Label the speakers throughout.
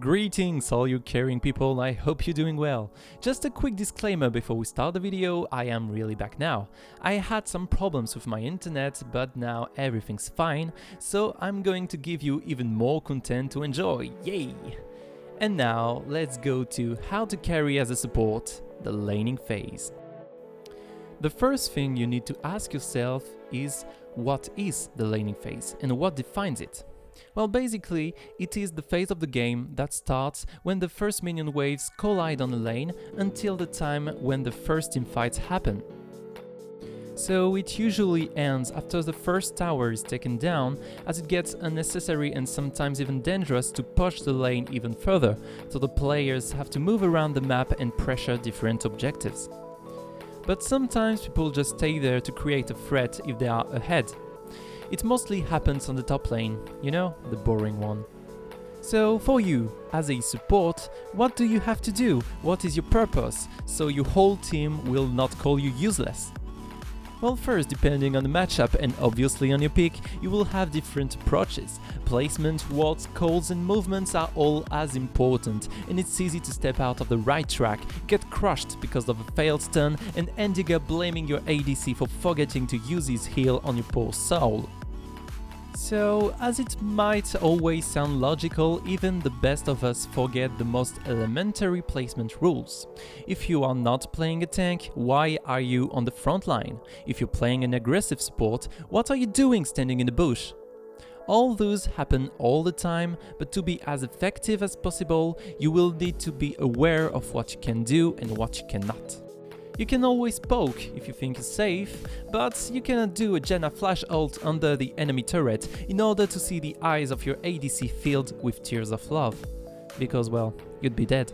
Speaker 1: Greetings all you caring people, I hope you're doing well. Just a quick disclaimer before we start the video, I am really back now. I had some problems with my internet, but now everything's fine, so I'm going to give you even more content to enjoy, yay! And now, let's go to how to carry as a support, the laning phase. The first thing you need to ask yourself is, what is the laning phase and what defines it? Well, basically, it is the phase of the game that starts when the first minion waves collide on a lane until the time when the first teamfights happen. So it usually ends after the first tower is taken down, as it gets unnecessary and sometimes even dangerous to push the lane even further, so the players have to move around the map and pressure different objectives. But sometimes people just stay there to create a threat if they are ahead. It mostly happens on the top lane, you know, the boring one. So for you, as a support, what do you have to do? What is your purpose, so your whole team will not call you useless? Well, first, depending on the matchup and obviously on your pick, you will have different approaches. Placement, wards, calls and movements are all as important, and it's easy to step out of the right track, get crushed because of a failed stun, and ending up blaming your ADC for forgetting to use his heal on your poor soul. So, as it might always sound logical, even the best of us forget the most elementary placement rules. If you are not playing a tank, why are you on the front line? If you're playing an aggressive support, what are you doing standing in the bush? All those happen all the time, but to be as effective as possible, you will need to be aware of what you can do and what you cannot. You can always poke if you think it's safe, but you cannot do a Janna flash ult under the enemy turret in order to see the eyes of your ADC filled with tears of love, because well, you'd be dead.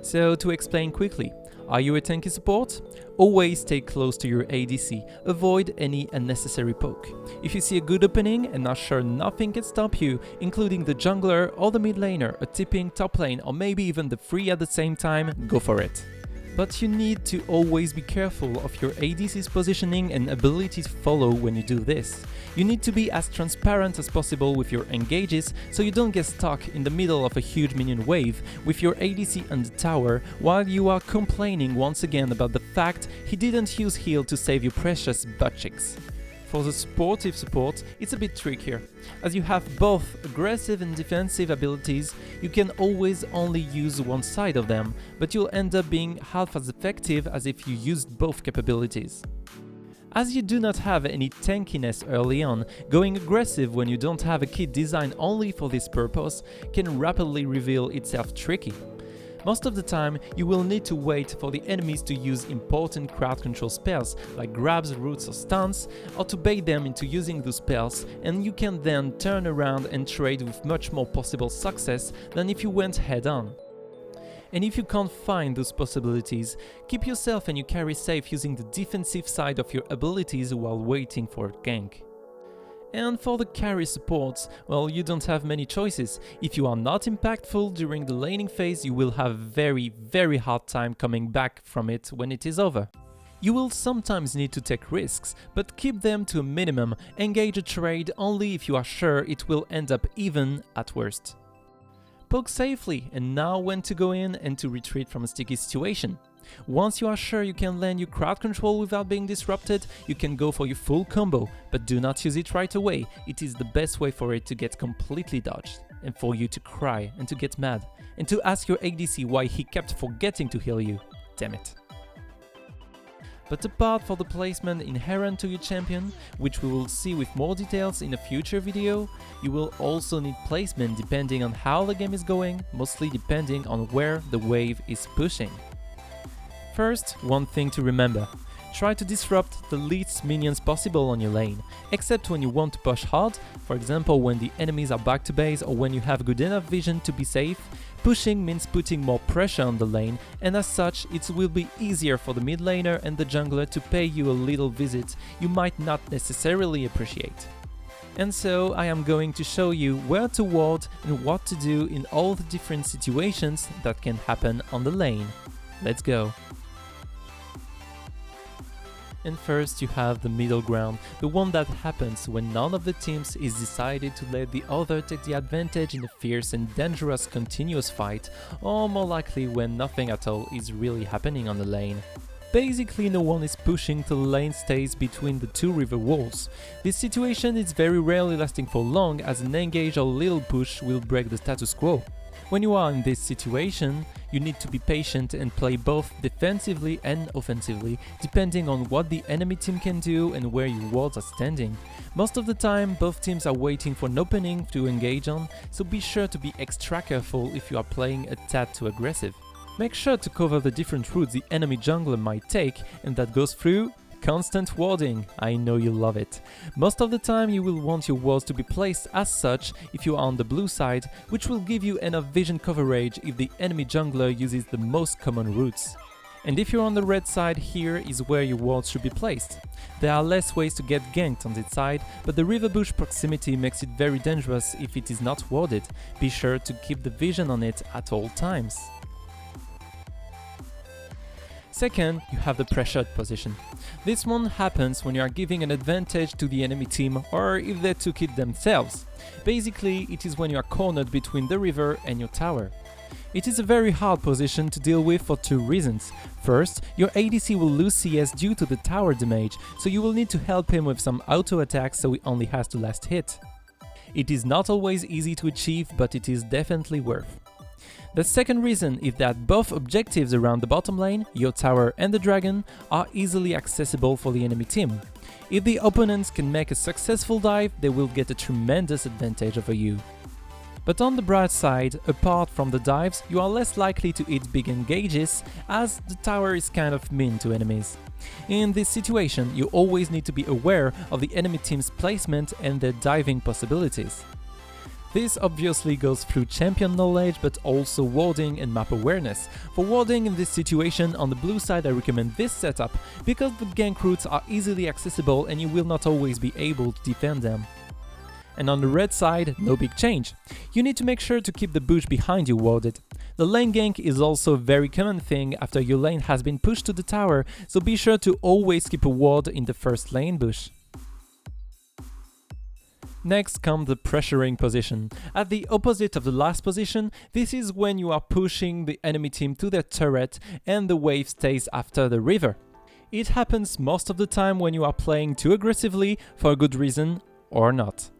Speaker 1: So to explain quickly, are you a tanky support? Always stay close to your ADC, avoid any unnecessary poke. If you see a good opening and are sure nothing can stop you, including the jungler or the mid laner, a tipping top lane or maybe even the three at the same time, go for it. But you need to always be careful of your ADC's positioning and ability to follow when you do this. You need to be as transparent as possible with your engages so you don't get stuck in the middle of a huge minion wave with your ADC on the tower while you are complaining once again about the fact he didn't use heal to save your precious butt cheeks. For the supportive support, it's a bit trickier. As you have both aggressive and defensive abilities, you can always only use one side of them, but you'll end up being half as effective as if you used both capabilities. As you do not have any tankiness early on, going aggressive when you don't have a kit designed only for this purpose can rapidly reveal itself tricky. Most of the time, you will need to wait for the enemies to use important crowd control spells like grabs, roots or stuns, or to bait them into using those spells, and you can then turn around and trade with much more possible success than if you went head on. And if you can't find those possibilities, keep yourself and your carry safe using the defensive side of your abilities while waiting for a gank. And for the carry supports, well, you don't have many choices. If you are not impactful during the laning phase, you will have very hard time coming back from it when it is over. You will sometimes need to take risks, but keep them to a minimum, engage a trade only if you are sure it will end up even at worst. Poke safely and know when to go in and to retreat from a sticky situation. Once you are sure you can land your crowd control without being disrupted, you can go for your full combo, but do not use it right away. It is the best way for it to get completely dodged, and for you to cry and to get mad, and to ask your ADC why he kept forgetting to heal you. Damn it. But apart from the placement inherent to your champion, which we will see with more details in a future video, you will also need placement depending on how the game is going, mostly depending on where the wave is pushing. First, one thing to remember. Try to disrupt the least minions possible on your lane, except when you want to push hard, for example when the enemies are back to base or when you have good enough vision to be safe. Pushing means putting more pressure on the lane, and as such it will be easier for the mid laner and the jungler to pay you a little visit you might not necessarily appreciate. And so I am going to show you where to ward and what to do in all the different situations that can happen on the lane. Let's go! And first you have the middle ground, the one that happens when none of the teams is decided to let the other take the advantage in a fierce and dangerous continuous fight, or more likely when nothing at all is really happening on the lane. Basically no one is pushing till the lane stays between the two river walls. This situation is very rarely lasting for long, as an engage or little push will break the status quo. When you are in this situation, you need to be patient and play both defensively and offensively, depending on what the enemy team can do and where your wards are standing. Most of the time, both teams are waiting for an opening to engage on, so be sure to be extra careful if you are playing a tad too aggressive. Make sure to cover the different routes the enemy jungler might take, and that goes through constant warding. I know you love it. Most of the time you will want your wards to be placed as such if you are on the blue side, which will give you enough vision coverage if the enemy jungler uses the most common routes. And if you're on the red side, here is where your wards should be placed. There are less ways to get ganked on this side, but the river bush proximity makes it very dangerous if it is not warded. Be sure to keep the vision on it at all times. Second, you have the pressured position. This one happens when you are giving an advantage to the enemy team, or if they took it themselves. Basically, it is when you are cornered between the river and your tower. It is a very hard position to deal with for two reasons. First, your ADC will lose CS due to the tower damage, so you will need to help him with some auto attacks so he only has the last hit. It is not always easy to achieve, but it is definitely worth. The second reason is that both objectives around the bottom lane, your tower and the dragon, are easily accessible for the enemy team. If the opponents can make a successful dive, they will get a tremendous advantage over you. But on the bright side, apart from the dives, you are less likely to hit big engages, as the tower is kind of mean to enemies. In this situation, you always need to be aware of the enemy team's placement and their diving possibilities. This obviously goes through champion knowledge, but also warding and map awareness. For warding in this situation, on the blue side I recommend this setup, because the gank routes are easily accessible and you will not always be able to defend them. And on the red side, no big change. You need to make sure to keep the bush behind you warded. The lane gank is also a very common thing after your lane has been pushed to the tower, so be sure to always keep a ward in the first lane bush. Next comes the pressuring position. At the opposite of the last position, this is when you are pushing the enemy team to their turret and the wave stays after the river. It happens most of the time when you are playing too aggressively for a good reason or not.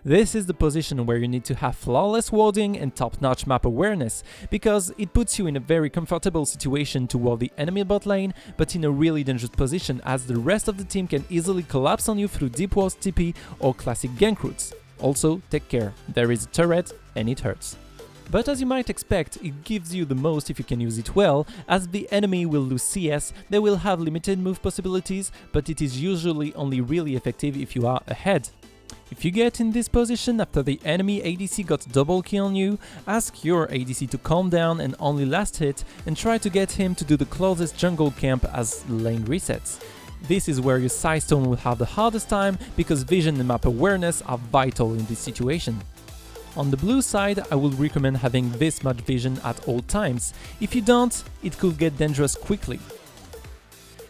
Speaker 1: This is the position where you need to have flawless warding and top-notch map awareness, because it puts you in a very comfortable situation to ward the enemy bot lane, but in a really dangerous position as the rest of the team can easily collapse on you through deep walls TP or classic gank routes. Also, take care, there is a turret and it hurts. But as you might expect, it gives you the most if you can use it well, as the enemy will lose CS, they will have limited move possibilities, but it is usually only really effective if you are ahead. If you get in this position after the enemy ADC got double kill on you, ask your ADC to calm down and only last hit, and try to get him to do the closest jungle camp as lane resets. This is where your Sidestone will have the hardest time, because vision and map awareness are vital in this situation. On the blue side, I would recommend having this much vision at all times. If you don't, it could get dangerous quickly.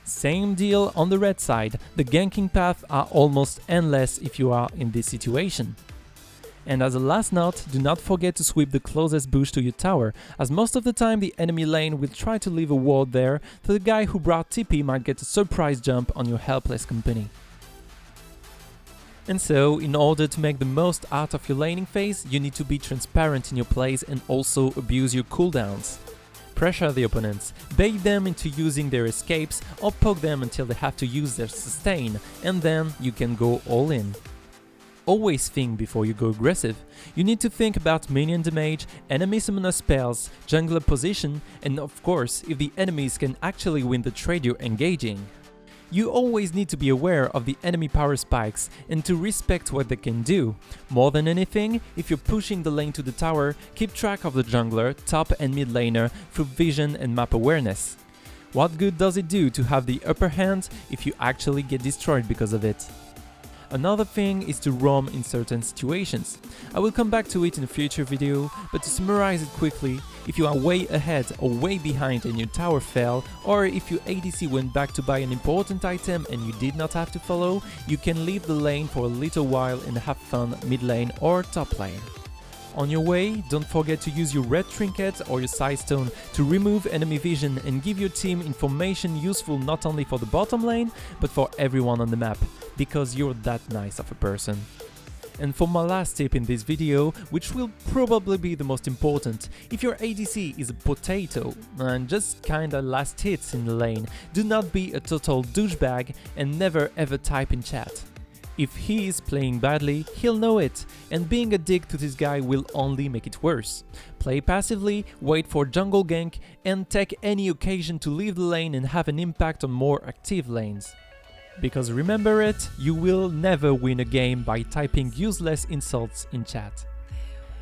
Speaker 1: Same deal on the red side, the ganking paths are almost endless if you are in this situation. And as a last note, do not forget to sweep the closest bush to your tower, as most of the time the enemy lane will try to leave a ward there, so the guy who brought TP might get a surprise jump on your helpless company. And so, in order to make the most out of your laning phase, you need to be transparent in your plays and also abuse your cooldowns. Pressure the opponents, bait them into using their escapes, or poke them until they have to use their sustain, and then you can go all in. Always think before you go aggressive. You need to think about minion damage, enemy summoner spells, jungler position, and of course, if the enemies can actually win the trade you're engaging. You always need to be aware of the enemy power spikes and to respect what they can do. More than anything, if you're pushing the lane to the tower, keep track of the jungler, top and mid laner through vision and map awareness. What good does it do to have the upper hand if you actually get destroyed because of it? Another thing is to roam in certain situations. I will come back to it in a future video, but to summarize it quickly, if you are way ahead or way behind and your tower fell, or if your ADC went back to buy an important item and you did not have to follow, you can leave the lane for a little while and have fun mid lane or top lane. On your way, don't forget to use your red trinket or your side stone to remove enemy vision and give your team information useful not only for the bottom lane, but for everyone on the map, because you're that nice of a person. And for my last tip in this video, which will probably be the most important, if your ADC is a potato and just kinda last hits in the lane, do not be a total douchebag and never ever type in chat. If he is playing badly, he'll know it, and being a dick to this guy will only make it worse. Play passively, wait for jungle gank, and take any occasion to leave the lane and have an impact on more active lanes. Because remember it, you will never win a game by typing useless insults in chat.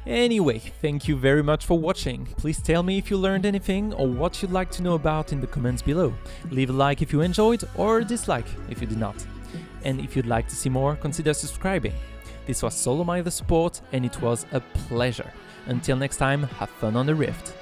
Speaker 1: Anyway, thank you very much for watching. Please tell me if you learned anything or what you'd like to know about in the comments below. Leave a like if you enjoyed or a dislike if you did not. And if you'd like to see more, consider subscribing. This was Solomai the Support, and it was a pleasure. Until next time, have fun on the Rift.